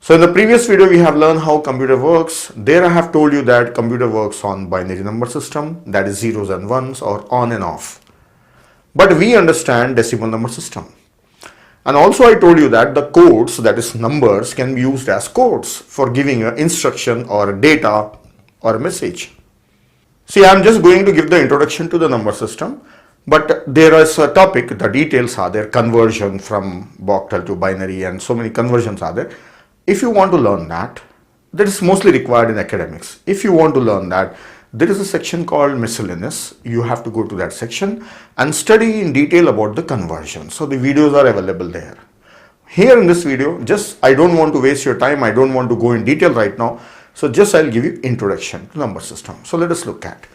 So in the previous video, we have learned how computer works. There I have told you that computer works on binary number system, that is zeros and ones or on and off. But we understand decimal number system. And also I told you that the codes, that is numbers, can be used as codes for giving an instruction or a data or a message. See, I am just going to give the introduction to the number system, but there is a topic, the details are there, conversion from octal to binary and so many conversions are there. If you want to learn that is mostly required in academics. If you want to learn that, there is a section called miscellaneous. You have to go to that section and study in detail about the conversion. So the videos are available there. Here in this video, I don't want to waste your time. I don't want to go in detail right now. So I'll give you introduction to number system. So let us look at.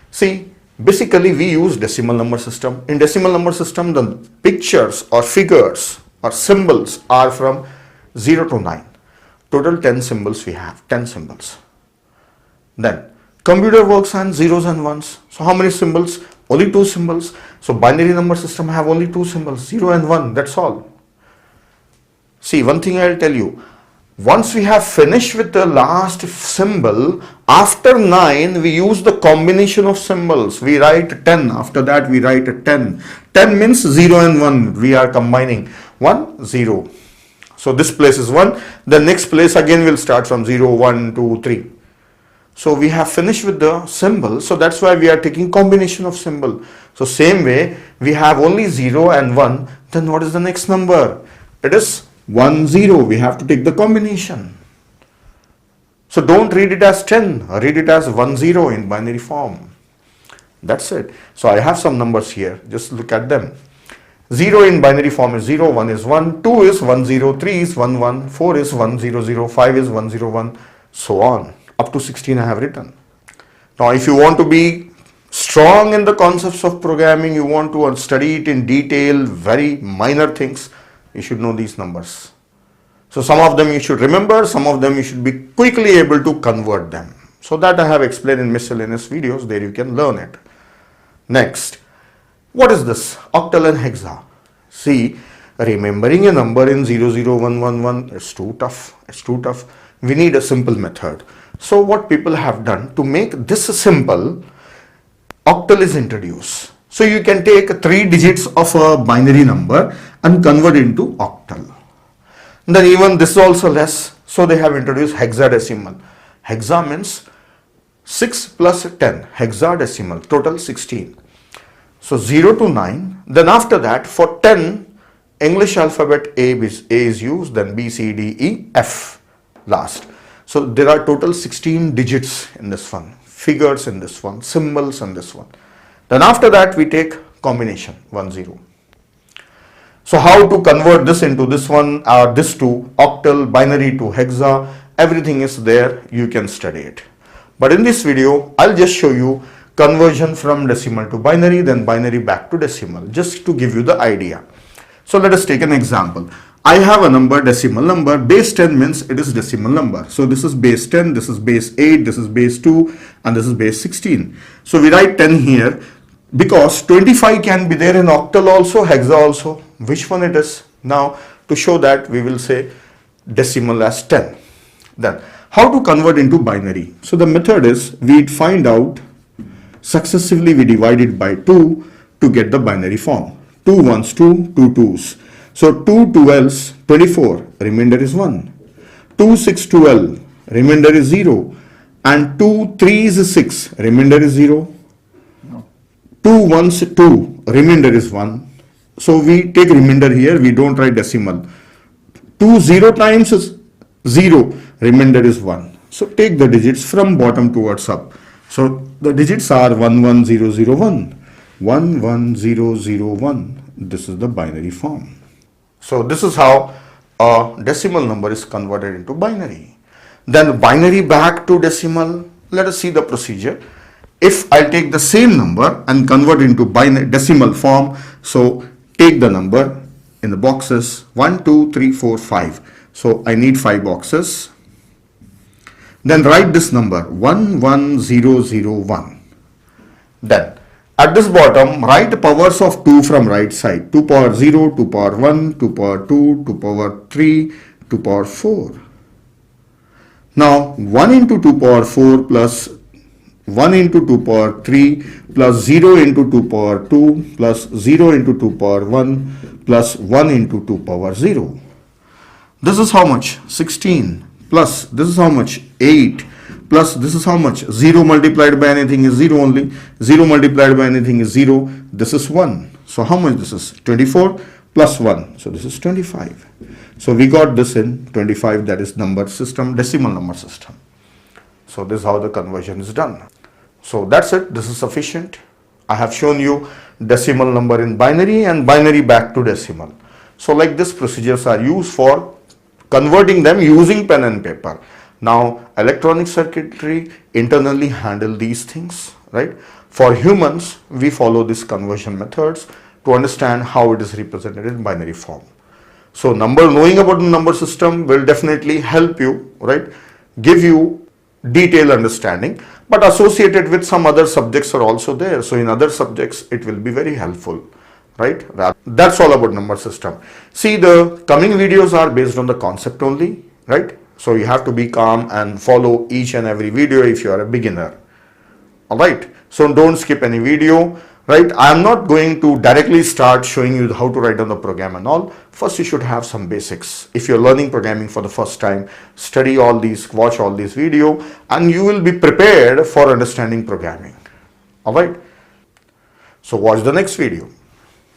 See, basically we use decimal number system. In decimal number system, the pictures or figures or symbols are from 0 to 9. Total 10 symbols we have, 10 symbols. Then computer works on zeros and ones. So how many symbols? Only 2 symbols. So binary number system have only 2 symbols, 0 and 1, that's all. See, one thing I'll tell you. Once we have finished with the last symbol, after 9 we use the combination of symbols. We write 10, after that we write a 10. 10 means 0 and 1, we are combining 1, 0. So this place is 1, the next place again will start from 0, 1, 2, 3. So we have finished with the symbol, so that's why we are taking combination of symbol. So same way, we have only 0 and 1, then what is the next number? It is 1, 0, we have to take the combination. So don't read it as 10, read it as 1, 0 in binary form. That's it. So I have some numbers here, just look at them. 0 in binary form is 0, 1 is 1, 2 is 1, 0, 3 is 1, 1, 4 is 1, 0, 0, 5 is 1, 0, 1, so on. Up to 16 I have written. Now if you want to be strong in the concepts of programming, you want to study it in detail, very minor things, you should know these numbers. So some of them you should remember, some of them you should be quickly able to convert them. So that I have explained in miscellaneous videos, there you can learn it. Next, what is this? Octal and hexa. See, remembering a number in 00111 is too tough. It's too tough. We need a simple method. So what people have done to make this simple, octal is introduced. So you can take 3 digits of a binary number and convert into octal. Then even this is also less. So they have introduced hexadecimal. Hexa means 6 plus 10. Hexadecimal, total 16. So 0 to 9. Then after that, for 10, English alphabet A is used, then B, C, D, E, F last. So there are total 16 digits in this one, figures in this one, symbols in this one. Then after that we take combination 1, 0. So how to convert this into this one or this to octal, binary to hexa, everything is there, you can study it. But in this video, I'll just show you conversion from decimal to binary, then binary back to decimal, just to give you the idea. So let us take an example. I have a number, decimal number, base 10 means it is decimal number. So this is base 10, this is base 8, this is base 2 and this is base 16. So we write 10 here because 25 can be there in octal also, hexa also. Which one it is? Now to show that we will say decimal as 10. Then how to convert into binary? So the method is we find out successively we divide it by 2 to get the binary form. 2 ones 2, 2 twos. So 2 12s 24, remainder is 1. 2 6 12, remainder is 0. And 2 3s is 6, remainder is 0. 2 ones 2, remainder is 1. So we take remainder here, we don't write decimal. 2 0 times is 0, remainder is 1. So take the digits from bottom towards up. So the digits are 11001, 11001. This is the binary form. So this is how a decimal number is converted into binary. Then binary back to decimal. Let us see the procedure. If I take the same number and convert into binary decimal form, so take the number in the boxes 1, 2, 3, 4, 5. So I need 5 boxes. Then write this number 11001. Then at this bottom, write powers of 2 from right side. 2 power 0, 2 power 1, 2 power 2, 2 power 3, 2 power 4. Now 1 into 2 power 4 plus 1 into 2 power 3 plus 0 into 2 power 2 plus 0 into 2 power 1 plus 1 into 2 power 0. This is how much? 16 plus this is how much? 8 plus this is how much? 0 multiplied by anything is 0 only. 0 multiplied by anything is 0. This is 1. So how much this is? 24 plus 1. So this is 25. So we got this in 25, that is number system, decimal number system. So this is how the conversion is done. So that's it. This is sufficient. I have shown you decimal number in binary and binary back to decimal. So like this procedures are used for converting them using pen and paper. Now electronic circuitry internally handle these things, right? For humans, we follow these conversion methods to understand how it is represented in binary form. So knowing about the number system will definitely help you, right? Give you detailed understanding, but associated with some other subjects are also there. So in other subjects, it will be very helpful, right? That's all about number system. See, the coming videos are based on the concept only, right? So you have to be calm and follow each and every video if you are a beginner. All right. So don't skip any video. Right, I am not going to directly start showing you how to write down the program and all. First, you should have some basics. If you're learning programming for the first time, study all these, watch all these video, and you will be prepared for understanding programming. All right. So watch the next video.